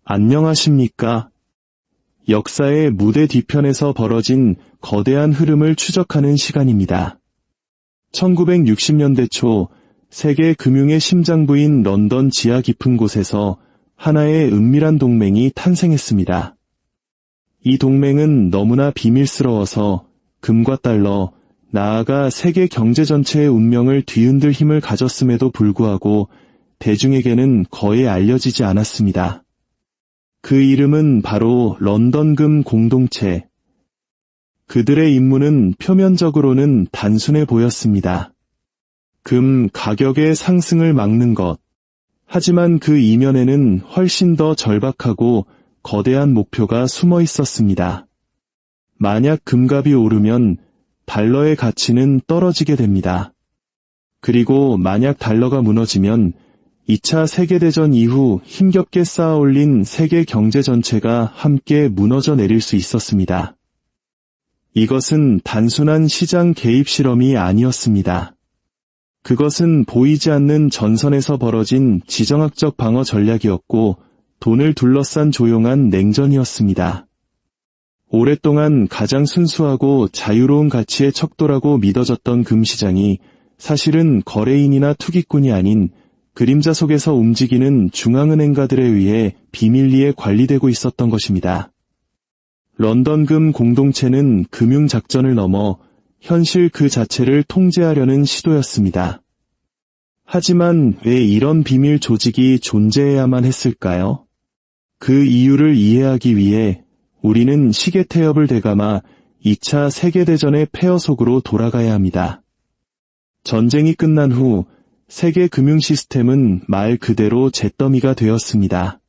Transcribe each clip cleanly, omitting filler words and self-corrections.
안녕하십니까? 역사의 무대 뒤편에서 벌어진 거대한 흐름을 추적하는 시간입니다. 1960년대 초 세계 금융의 심장부인 런던 지하 깊은 곳에서 하나의 은밀한 동맹이 탄생했습니다. 이 동맹은 너무나 비밀스러워서 금과 달러, 나아가 세계 경제 전체의 운명을 뒤흔들 힘을 가졌음에도 불구하고 대중에게는 거의 알려지지 않았습니다. 그 이름은 바로 런던금 공동체. 그들의 임무는 표면적으로는 단순해 보였습니다. 금 가격의 상승을 막는 것. 하지만 그 이면에는 훨씬 더 절박하고 거대한 목표가 숨어 있었습니다. 만약 금값이 오르면 달러의 가치는 떨어지게 됩니다. 그리고 만약 달러가 무너지면 2차 세계대전 이후 힘겹게 쌓아올린 세계 경제 전체가 함께 무너져 내릴 수 있었습니다. 이것은 단순한 시장 개입 실험이 아니었습니다. 그것은 보이지 않는 전선에서 벌어진 지정학적 방어 전략이었고 돈을 둘러싼 조용한 냉전이었습니다. 오랫동안 가장 순수하고 자유로운 가치의 척도라고 믿어졌던 금시장이 사실은 거래인이나 투기꾼이 아닌 그림자 속에서 움직이는 중앙은행가들에 의해 비밀리에 관리되고 있었던 것입니다. 런던금 공동체는 금융작전을 넘어 현실 그 자체를 통제하려는 시도였습니다. 하지만 왜 이런 비밀 조직이 존재해야만 했을까요? 그 이유를 이해하기 위해 우리는 시계 태엽을 되감아 2차 세계대전의 폐허 속으로 돌아가야 합니다. 전쟁이 끝난 후 세계 금융 시스템은 말 그대로 잿더미가 되었습니다.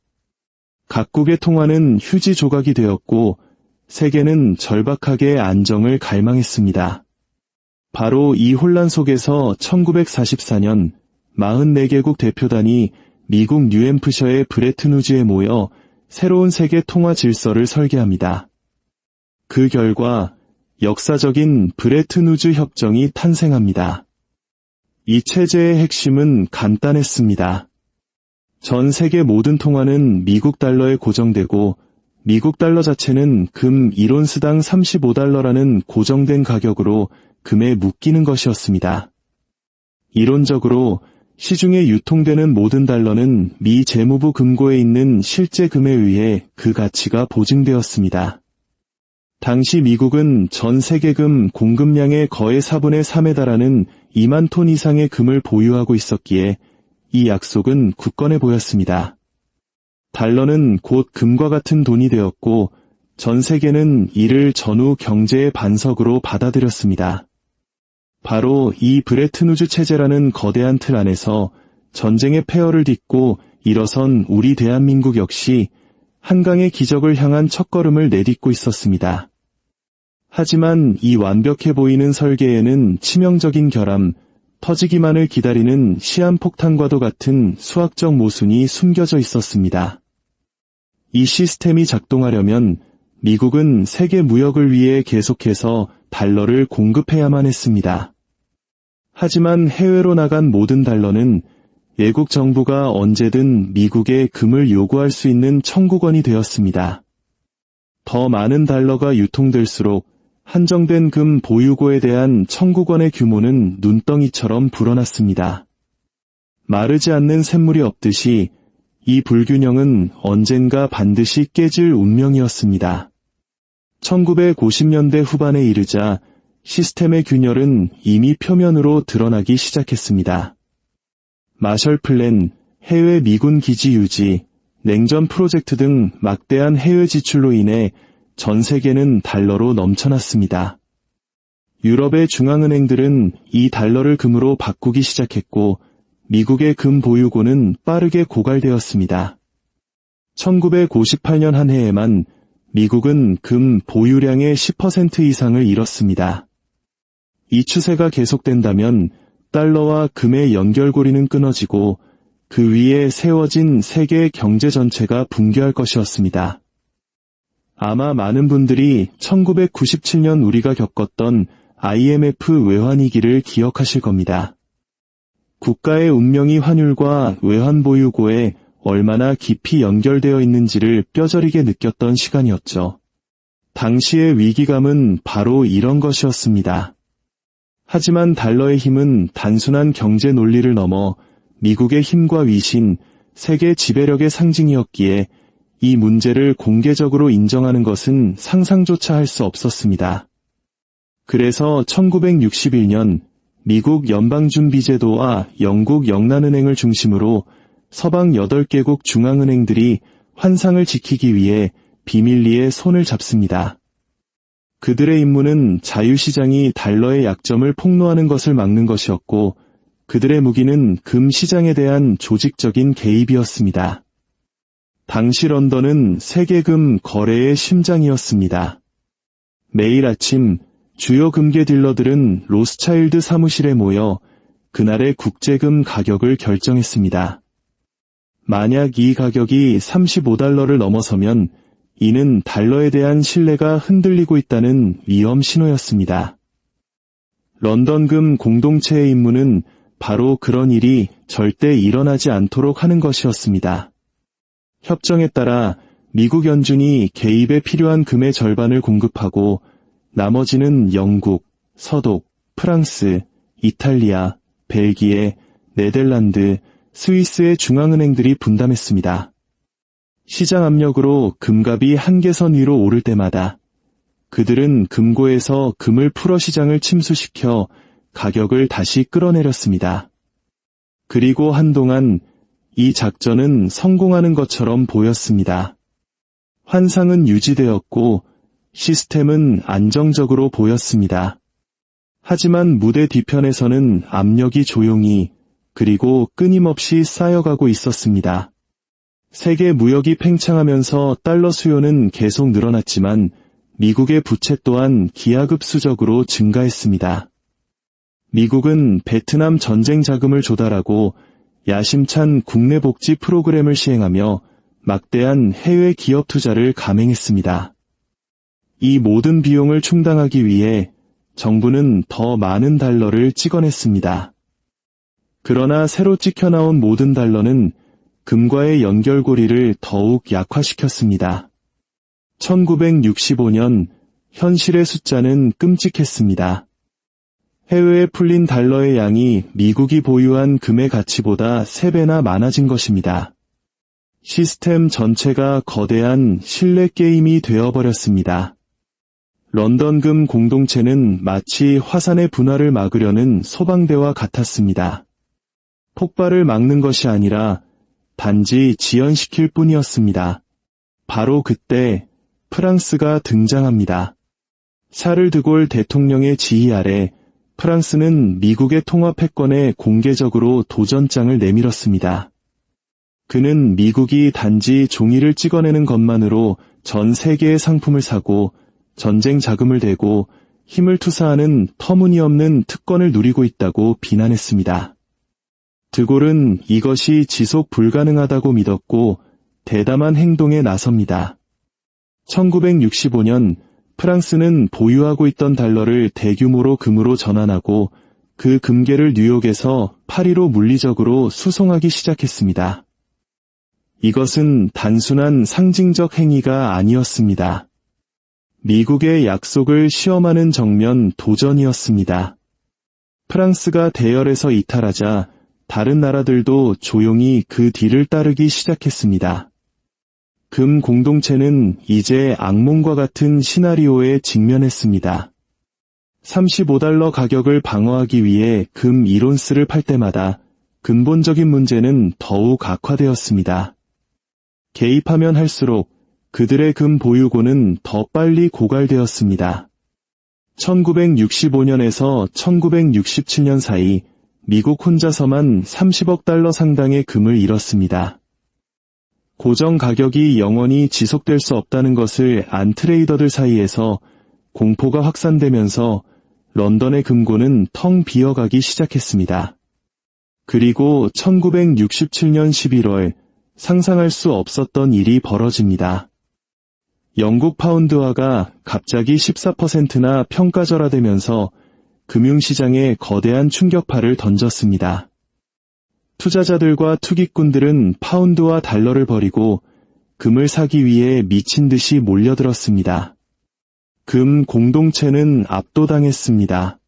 각국의 통화는 휴지 조각이 되었고 세계는 절박하게 안정을 갈망했습니다. 바로 이 혼란 속에서 1944년 44개국 대표단이 미국 뉴햄프셔의 브레튼우즈에 모여 새로운 세계 통화 질서를 설계합니다. 그 결과 역사적인 브레튼우즈 협정이 탄생합니다. 이 체제의 핵심은 간단했습니다. 전 세계 모든 통화는 미국 달러에 고정되고 미국 달러 자체는 금 1온스당 35달러라는 고정된 가격으로 금에 묶이는 것이었습니다. 이론적으로 시중에 유통되는 모든 달러는 미 재무부 금고에 있는 실제 금에 의해 그 가치가 보증되었습니다. 당시 미국은 전 세계 금 공급량의 거의 4분의 3에 달하는 2만 톤 이상의 금을 보유하고 있었기에 이 약속은 굳건해 보였습니다. 달러는 곧 금과 같은 돈이 되었고 전 세계는 이를 전후 경제의 반석으로 받아들였습니다. 바로 이 브레튼우즈 체제라는 거대한 틀 안에서 전쟁의 폐허를 딛고 일어선 우리 대한민국 역시 한강의 기적을 향한 첫걸음을 내딛고 있었습니다. 하지만 이 완벽해 보이는 설계에는 치명적인 결함, 터지기만을 기다리는 시한폭탄과도 같은 수학적 모순이 숨겨져 있었습니다. 이 시스템이 작동하려면 미국은 세계 무역을 위해 계속해서 달러를 공급해야만 했습니다. 하지만 해외로 나간 모든 달러는 외국 정부가 언제든 미국에 금을 요구할 수 있는 청구권이 되었습니다. 더 많은 달러가 유통될수록 한정된 금 보유고에 대한 청구권의 규모는 눈덩이처럼 불어났습니다. 마르지 않는 샘물이 없듯이 이 불균형은 언젠가 반드시 깨질 운명이었습니다. 1950년대 후반에 이르자 시스템의 균열은 이미 표면으로 드러나기 시작했습니다. 마셜 플랜, 해외 미군 기지 유지, 냉전 프로젝트 등 막대한 해외 지출로 인해 전 세계는 달러로 넘쳐났습니다. 유럽의 중앙은행들은 이 달러를 금으로 바꾸기 시작했고 미국의 금 보유고는 빠르게 고갈되었습니다. 1958년 한 해에만 미국은 금 보유량의 10% 이상을 잃었습니다. 이 추세가 계속된다면 달러와 금의 연결고리는 끊어지고 그 위에 세워진 세계의 경제 전체가 붕괴할 것이었습니다. 아마 많은 분들이 1997년 우리가 겪었던 IMF 외환위기를 기억하실 겁니다. 국가의 운명이 환율과 외환보유고에 얼마나 깊이 연결되어 있는지를 뼈저리게 느꼈던 시간이었죠. 당시의 위기감은 바로 이런 것이었습니다. 하지만 달러의 힘은 단순한 경제 논리를 넘어 미국의 힘과 위신, 세계 지배력의 상징이었기에 이 문제를 공개적으로 인정하는 것은 상상조차 할 수 없었습니다. 그래서 1961년 미국 연방준비제도와 영국 영란은행을 중심으로 서방 8개국 중앙은행들이 환상을 지키기 위해 비밀리에 손을 잡습니다. 그들의 임무는 자유시장이 달러의 약점을 폭로하는 것을 막는 것이었고, 그들의 무기는 금 시장에 대한 조직적인 개입이었습니다. 당시 런던은 세계금 거래의 심장이었습니다. 매일 아침 주요 금괴 딜러들은 로스차일드 사무실에 모여 그날의 국제금 가격을 결정했습니다. 만약 이 가격이 35달러를 넘어서면 이는 달러에 대한 신뢰가 흔들리고 있다는 위험 신호였습니다. 런던금 공동체의 임무는 바로 그런 일이 절대 일어나지 않도록 하는 것이었습니다. 협정에 따라 미국 연준이 개입에 필요한 금의 절반을 공급하고 나머지는 영국, 서독, 프랑스, 이탈리아, 벨기에, 네덜란드, 스위스의 중앙은행들이 분담했습니다. 시장 압력으로 금값이 한계선 위로 오를 때마다 그들은 금고에서 금을 풀어 시장을 침수시켜 가격을 다시 끌어내렸습니다. 그리고 한동안 이 작전은 성공하는 것처럼 보였습니다. 환상은 유지되었고 시스템은 안정적으로 보였습니다. 하지만 무대 뒤편에서는 압력이 조용히 그리고 끊임없이 쌓여가고 있었습니다. 세계 무역이 팽창하면서 달러 수요는 계속 늘어났지만 미국의 부채 또한 기하급수적으로 증가했습니다. 미국은 베트남 전쟁 자금을 조달하고 야심찬 국내 복지 프로그램을 시행하며 막대한 해외 기업 투자를 감행했습니다. 이 모든 비용을 충당하기 위해 정부는 더 많은 달러를 찍어냈습니다. 그러나 새로 찍혀나온 모든 달러는 금과의 연결고리를 더욱 약화시켰습니다. 1965년 현실의 숫자는 끔찍했습니다. 해외에 풀린 달러의 양이 미국이 보유한 금의 가치보다 3배나 많아진 것입니다. 시스템 전체가 거대한 신뢰 게임이 되어버렸습니다. 런던금 공동체는 마치 화산의 분화를 막으려는 소방대와 같았습니다. 폭발을 막는 것이 아니라 단지 지연시킬 뿐이었습니다. 바로 그때 프랑스가 등장합니다. 샤를 드골 대통령의 지휘 아래 프랑스는 미국의 통합 패권에 공개적으로 도전장을 내밀었습니다. 그는 미국이 단지 종이를 찍어내는 것만으로 전 세계의 상품을 사고 전쟁 자금을 대고 힘을 투사하는 터무니없는 특권을 누리고 있다고 비난했습니다. 드골은 이것이 지속 불가능하다고 믿었고 대담한 행동에 나섭니다. 1965년 프랑스는 보유하고 있던 달러를 대규모로 금으로 전환하고 그 금괴를 뉴욕에서 파리로 물리적으로 수송하기 시작했습니다. 이것은 단순한 상징적 행위가 아니었습니다. 미국의 약속을 시험하는 정면 도전이었습니다. 프랑스가 대열에서 이탈하자 다른 나라들도 조용히 그 뒤를 따르기 시작했습니다. 금 공동체는 이제 악몽과 같은 시나리오에 직면했습니다. 35달러 가격을 방어하기 위해 금 1온스를 팔 때마다 근본적인 문제는 더욱 악화되었습니다. 개입하면 할수록 그들의 금 보유고는 더 빨리 고갈되었습니다. 1965년에서 1967년 사이 미국 혼자서만 30억 달러 상당의 금을 잃었습니다. 고정 가격이 영원히 지속될 수 없다는 것을 안 트레이더들 사이에서 공포가 확산되면서 런던의 금고는 텅 비어가기 시작했습니다. 그리고 1967년 11월 상상할 수 없었던 일이 벌어집니다. 영국 파운드화가 갑자기 14%나 평가절하되면서 금융시장에 거대한 충격파를 던졌습니다. 투자자들과 투기꾼들은 파운드와 달러를 버리고 금을 사기 위해 미친 듯이 몰려들었습니다. 금 공동체는 압도당했습니다.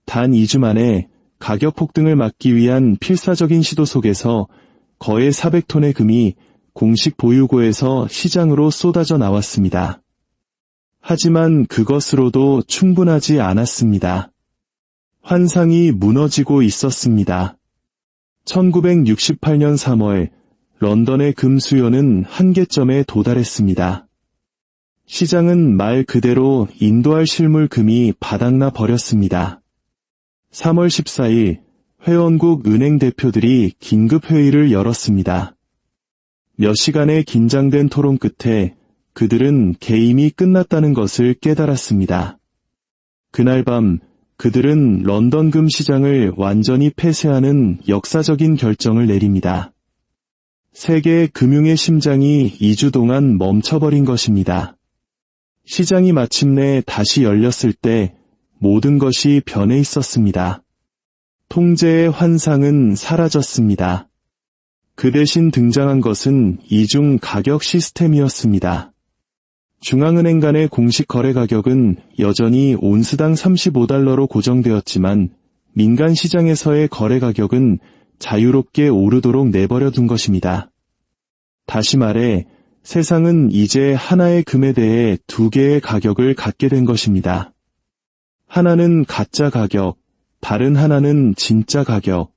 단 2주 만에 가격 폭등을 막기 위한 필사적인 시도 속에서 거의 400톤의 금이 공식 보유고에서 시장으로 쏟아져 나왔습니다. 하지만 그것으로도 충분하지 않았습니다. 환상이 무너지고 있었습니다. 1968년 3월 런던의 금 수요는 한계점에 도달했습니다. 시장은 말 그대로 인도할 실물 금이 바닥나 버렸습니다. 3월 14일 회원국 은행 대표들이 긴급 회의를 열었습니다. 몇 시간의 긴장된 토론 끝에 그들은 개임이 끝났다는 것을 깨달았습니다. 그날 밤 그들은 런던 금 시장을 완전히 폐쇄하는 역사적인 결정을 내립니다. 세계 금융의 심장이 2주 동안 멈춰버린 것입니다. 시장이 마침내 다시 열렸을 때 모든 것이 변해 있었습니다. 통제의 환상은 사라졌습니다. 그 대신 등장한 것은 이중 가격 시스템이었습니다. 중앙은행 간의 공식 거래 가격은 여전히 온스당 35달러로 고정되었지만 민간 시장에서의 거래 가격은 자유롭게 오르도록 내버려 둔 것입니다. 다시 말해 세상은 이제 하나의 금에 대해 두 개의 가격을 갖게 된 것입니다. 하나는 가짜 가격, 다른 하나는 진짜 가격.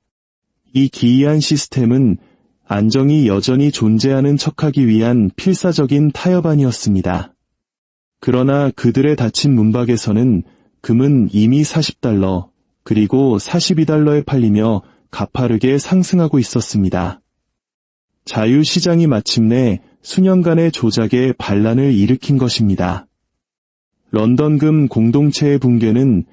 이 기이한 시스템은 안정이 여전히 존재하는 척하기 위한 필사적인 타협안이었습니다. 그러나 그들의 닫힌 문박에서는 금은 이미 40달러, 그리고 42달러에 팔리며 가파르게 상승하고 있었습니다. 자유시장이 마침내 수년간의 조작에 반란을 일으킨 것입니다. 런던 금 공동체의 붕괴는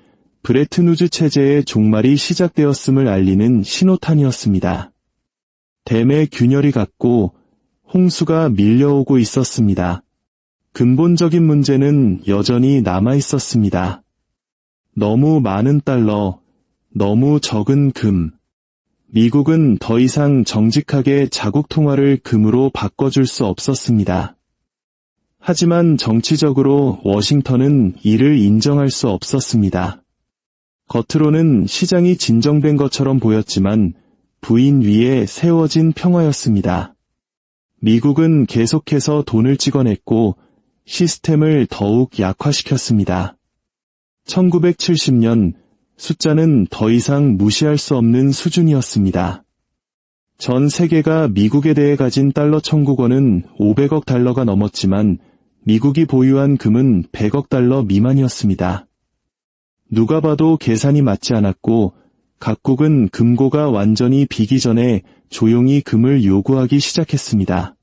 브레튼 우즈 체제의 종말이 시작되었음을 알리는 신호탄이었습니다. 댐의 균열이 갔고 홍수가 밀려오고 있었습니다. 근본적인 문제는 여전히 남아 있었습니다. 너무 많은 달러, 너무 적은 금. 미국은 더 이상 정직하게 자국 통화를 금으로 바꿔줄 수 없었습니다. 하지만 정치적으로 워싱턴은 이를 인정할 수 없었습니다. 겉으로는 시장이 진정된 것처럼 보였지만 부인 위에 세워진 평화였습니다. 미국은 계속해서 돈을 찍어냈고 시스템을 더욱 약화시켰습니다. 1970년 숫자는 더 이상 무시할 수 없는 수준이었습니다. 전 세계가 미국에 대해 가진 달러 청구권은 500억 달러가 넘었지만 미국이 보유한 금은 100억 달러 미만이었습니다. 누가 봐도 계산이 맞지 않았고 각국은 금고가 완전히 비기 전에 조용히 금을 요구하기 시작했습니다.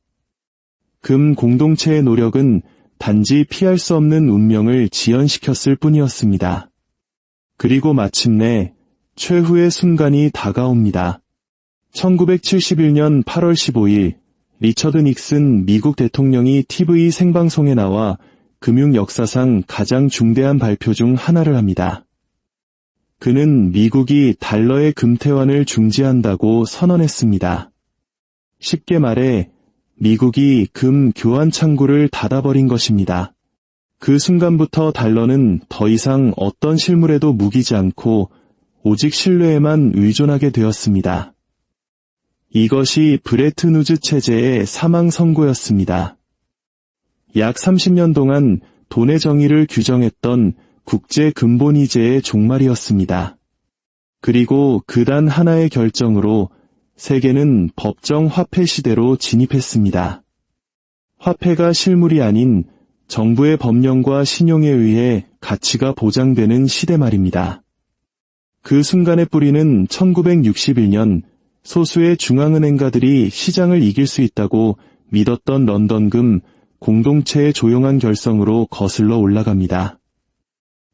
금 공동체의 노력은 단지 피할 수 없는 운명을 지연시켰을 뿐이었습니다. 그리고 마침내 최후의 순간이 다가옵니다. 1971년 8월 15일 리처드 닉슨 미국 대통령이 TV 생방송에 나와 금융 역사상 가장 중대한 발표 중 하나를 합니다. 그는 미국이 달러의 금태환을 중지한다고 선언했습니다. 쉽게 말해 미국이 금 교환 창구를 닫아버린 것입니다. 그 순간부터 달러는 더 이상 어떤 실물에도 무기지 않고 오직 신뢰에만 의존하게 되었습니다. 이것이 브레튼 우즈 체제의 사망 선고였습니다. 약 30년 동안 돈의 정의를 규정했던 국제 근본이제의 종말이었습니다. 그리고 그 단 하나의 결정으로 세계는 법정 화폐 시대로 진입했습니다. 화폐가 실물이 아닌 정부의 법령과 신용에 의해 가치가 보장되는 시대 말입니다. 그 순간의 뿌리는 1961년 소수의 중앙은행가들이 시장을 이길 수 있다고 믿었던 런던금 공동체의 조용한 결성으로 거슬러 올라갑니다.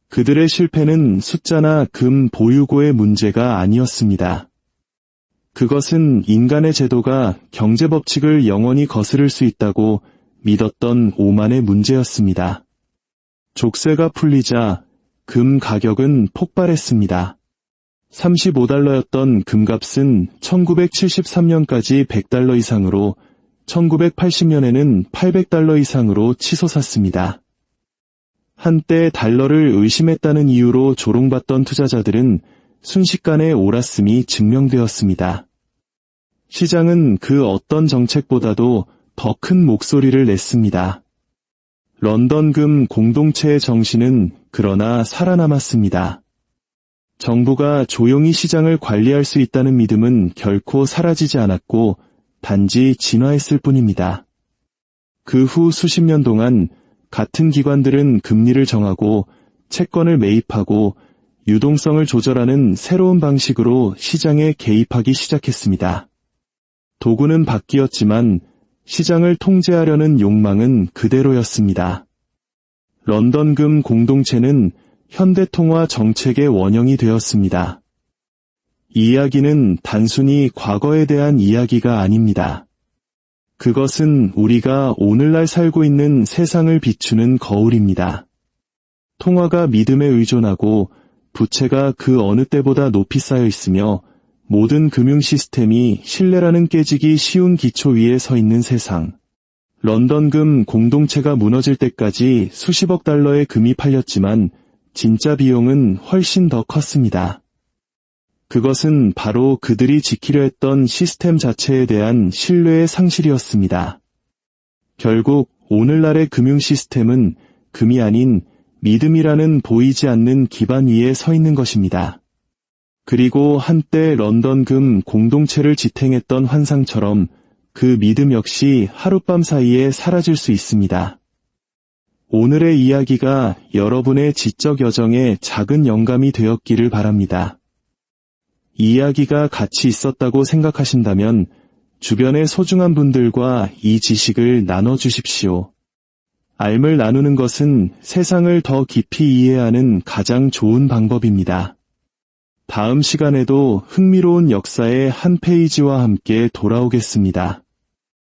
그들의 실패는 숫자나 금 보유고의 문제가 아니었습니다. 그것은 인간의 제도가 경제 법칙을 영원히 거스를 수 있다고 믿었던 오만의 문제였습니다. 족쇄가 풀리자 금 가격은 폭발했습니다. $35였던 금값은 1973년까지 $100 이상으로 1980년에는 $800 이상으로 치솟았습니다. 한때 달러를 의심했다는 이유로 조롱받던 투자자들은 순식간에 옳았음이 증명되었습니다. 시장은 그 어떤 정책보다도 더 큰 목소리를 냈습니다. 런던금 공동체의 정신은 그러나 살아남았습니다. 정부가 조용히 시장을 관리할 수 있다는 믿음은 결코 사라지지 않았고 단지 진화했을 뿐입니다. 그 후 수십 년 동안 같은 기관들은 금리를 정하고 채권을 매입하고 유동성을 조절하는 새로운 방식으로 시장에 개입하기 시작했습니다. 도구는 바뀌었지만 시장을 통제하려는 욕망은 그대로였습니다. 런던금 공동체는 현대통화 정책의 원형이 되었습니다. 이 이야기는 단순히 과거에 대한 이야기가 아닙니다. 그것은 우리가 오늘날 살고 있는 세상을 비추는 거울입니다. 통화가 믿음에 의존하고 부채가 그 어느 때보다 높이 쌓여 있으며 모든 금융 시스템이 신뢰라는 깨지기 쉬운 기초 위에 서 있는 세상. 런던금 공동체가 무너질 때까지 수십억 달러의 금이 팔렸지만 진짜 비용은 훨씬 더 컸습니다. 그것은 바로 그들이 지키려 했던 시스템 자체에 대한 신뢰의 상실이었습니다. 결국 오늘날의 금융 시스템은 금이 아닌 믿음이라는 보이지 않는 기반 위에 서 있는 것입니다. 그리고 한때 런던금 공동체를 지탱했던 환상처럼 그 믿음 역시 하룻밤 사이에 사라질 수 있습니다. 오늘의 이야기가 여러분의 지적 여정에 작은 영감이 되었기를 바랍니다. 이 이야기가 가치 있었다고 생각하신다면 주변의 소중한 분들과 이 지식을 나눠주십시오. 알을 나누는 것은 세상을 더 깊이 이해하는 가장 좋은 방법입니다. 다음 시간에도 흥미로운 역사의 한 페이지와 함께 돌아오겠습니다.